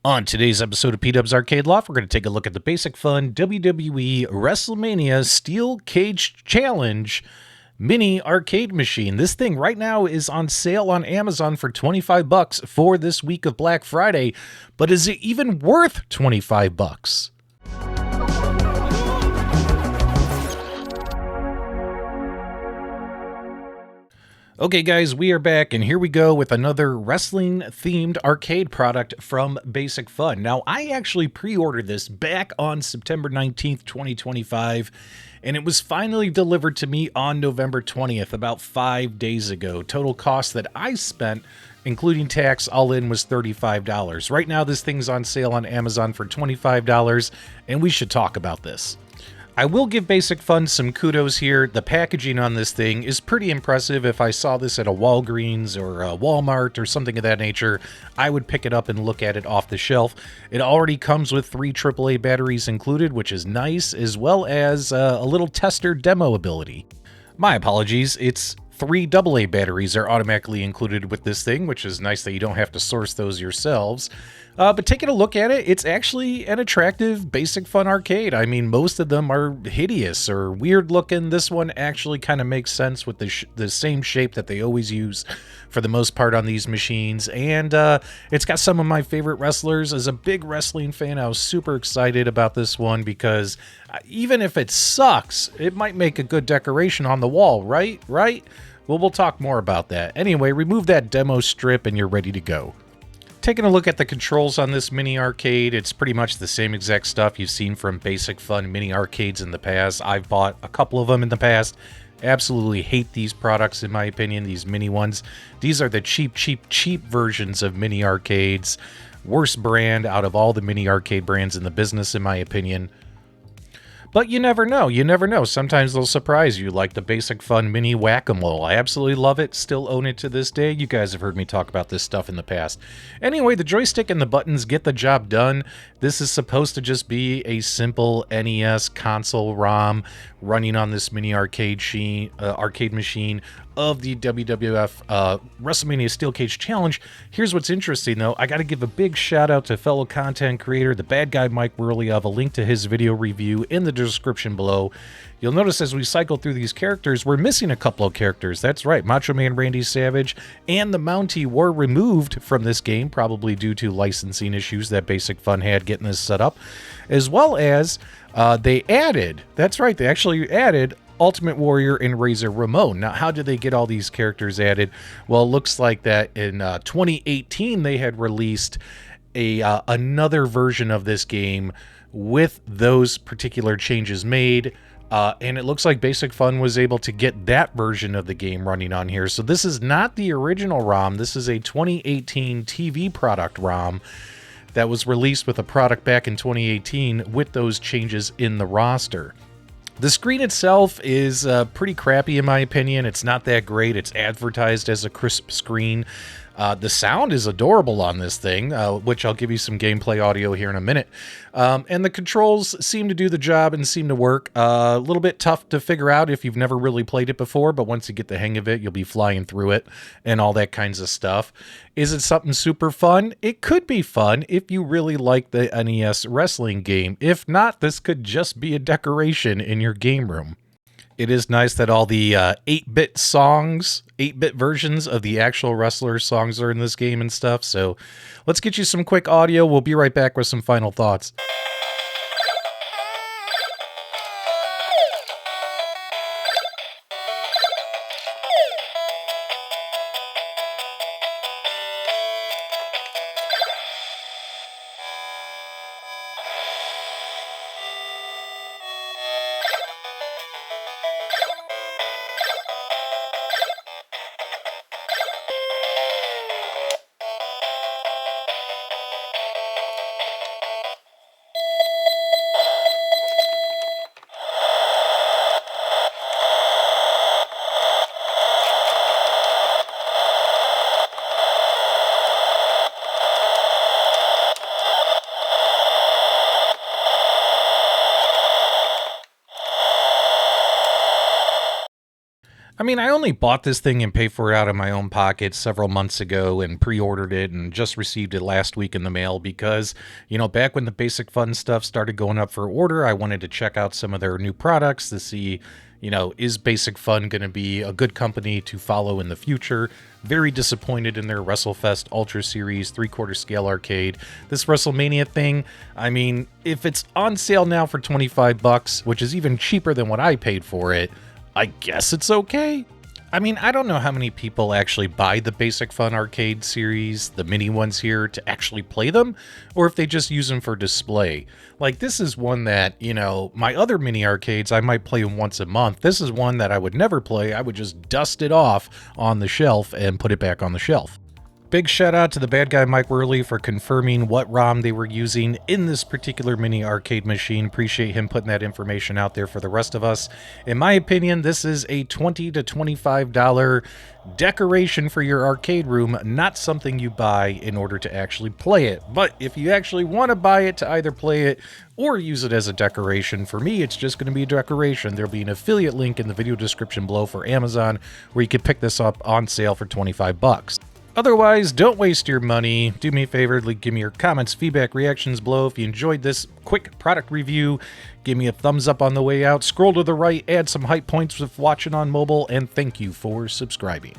On today's episode of PDubs Arcade Loft, we're going to take a look at the basic fun WWE WrestleMania Steel Cage Challenge mini arcade machine. This thing right now is on sale on Amazon for 25 bucks for this week of Black Friday, but is it even worth 25 bucks? Okay, guys, we are back, and here we go with another wrestling-themed arcade product from Basic Fun. Now, I actually pre-ordered this back on September 19th, 2025, and it was finally delivered to me on November 20th, about 5 days ago. Total cost that I spent, including tax, all in was $35. Right now, this thing's on sale on Amazon for $25, and we should talk about this. I will give Basic Fun some kudos here. The packaging on this thing is pretty impressive. If I saw this at a Walgreens or a Walmart or something of that nature, I would pick it up and look at it off the shelf. It already comes with 3 AAA batteries included, which is nice, as well as a little tester demo ability. My apologies, it's 3 AA batteries are automatically included with this thing, which is nice that you don't have to source those yourselves. But taking a look at it, it's actually an attractive Basic Fun arcade. I mean, most of them are hideous or weird looking. This one actually kind of makes sense with the same shape that they always use for the most part on these machines. And it's got some of my favorite wrestlers. As a big wrestling fan, I was super excited about this one because even if it sucks, it might make a good decoration on the wall, right? Well, we'll talk more about that. Anyway, remove that demo strip and you're ready to go. Taking a look at the controls on this mini arcade, it's pretty much the same exact stuff you've seen from Basic Fun mini arcades in the past. I've bought a couple of them in the past. Absolutely hate these products, in my opinion, these mini ones. These are the cheap versions of mini arcades. Worst brand out of all the mini arcade brands in the business, in my opinion. But you never know. You never know. Sometimes they'll surprise you, like the Basic Fun mini whack-a-mole. I absolutely love it. Still own it to this day. You guys have heard me talk about this stuff in the past. Anyway, the joystick and the buttons get the job done. This is supposed to just be a simple NES console ROM running on this mini arcade machine of the WWF WrestleMania Steel Cage Challenge. Here's what's interesting, though. I got to give a big shout out to fellow content creator, the bad guy Mike Worley. I have a link to his video review in the description below. You'll notice as we cycle through these characters, we're missing a couple of characters. That's right, Macho Man Randy Savage and the Mountie were removed from this game, probably due to licensing issues that Basic Fun had getting this set up, as well as they added, that's right, they actually added Ultimate Warrior and Razor Ramon. Now, how did they get all these characters added? Well, it looks like that in 2018 they had released another version of this game with those particular changes made. And it looks like Basic Fun was able to get that version of the game running on here. So this is not the original ROM. This is a 2018 TV product ROM that was released with a product back in 2018 with those changes in the roster. The screen itself is pretty crappy in my opinion. It's not that great. It's advertised as a crisp screen. The sound is adorable on this thing, which I'll give you some gameplay audio here in a minute. And the controls seem to do the job and seem to work. A little bit tough to figure out if you've never really played it before, but once you get the hang of it, you'll be flying through it and all that kinds of stuff. Is it something super fun? It could be fun if you really like the NES wrestling game. If not, this could just be a decoration in your game room. It is nice that all the 8-bit songs, 8-bit versions of the actual wrestler songs are in this game and stuff. So let's get you some quick audio. We'll be right back with some final thoughts. I mean, I only bought this thing and paid for it out of my own pocket several months ago and pre-ordered it and just received it last week in the mail because, you know, back when the Basic Fun stuff started going up for order, I wanted to check out some of their new products to see, you know, is Basic Fun going to be a good company to follow in the future? Very disappointed in their WrestleFest Ultra Series 3/4 scale arcade. This WrestleMania thing, I mean, if it's on sale now for $25, which is even cheaper than what I paid for it, I guess it's okay. I mean, I don't know how many people actually buy the Basic Fun arcade series, the mini ones here, to actually play them, or if they just use them for display. Like, this is one that, you know, my other mini arcades, I might play once a month. This is one that I would never play. I would just dust it off on the shelf and put it back on the shelf. Big shout out to the bad guy Mike Worley for confirming what ROM they were using in this particular mini arcade machine. Appreciate him putting that information out there for the rest of us. In my opinion, this is a $20 to $25 decoration for your arcade room, not something you buy in order to actually play it. But if you actually want to buy it to either play it or use it as a decoration, for me, it's just going to be a decoration. There'll be an affiliate link in the video description below for Amazon where you can pick this up on sale for $25. Otherwise, don't waste your money. Do me a favor, give me your comments, feedback, reactions below. If you enjoyed this quick product review, give me a thumbs up on the way out. Scroll to the right, add some hype points if watching on mobile, and thank you for subscribing.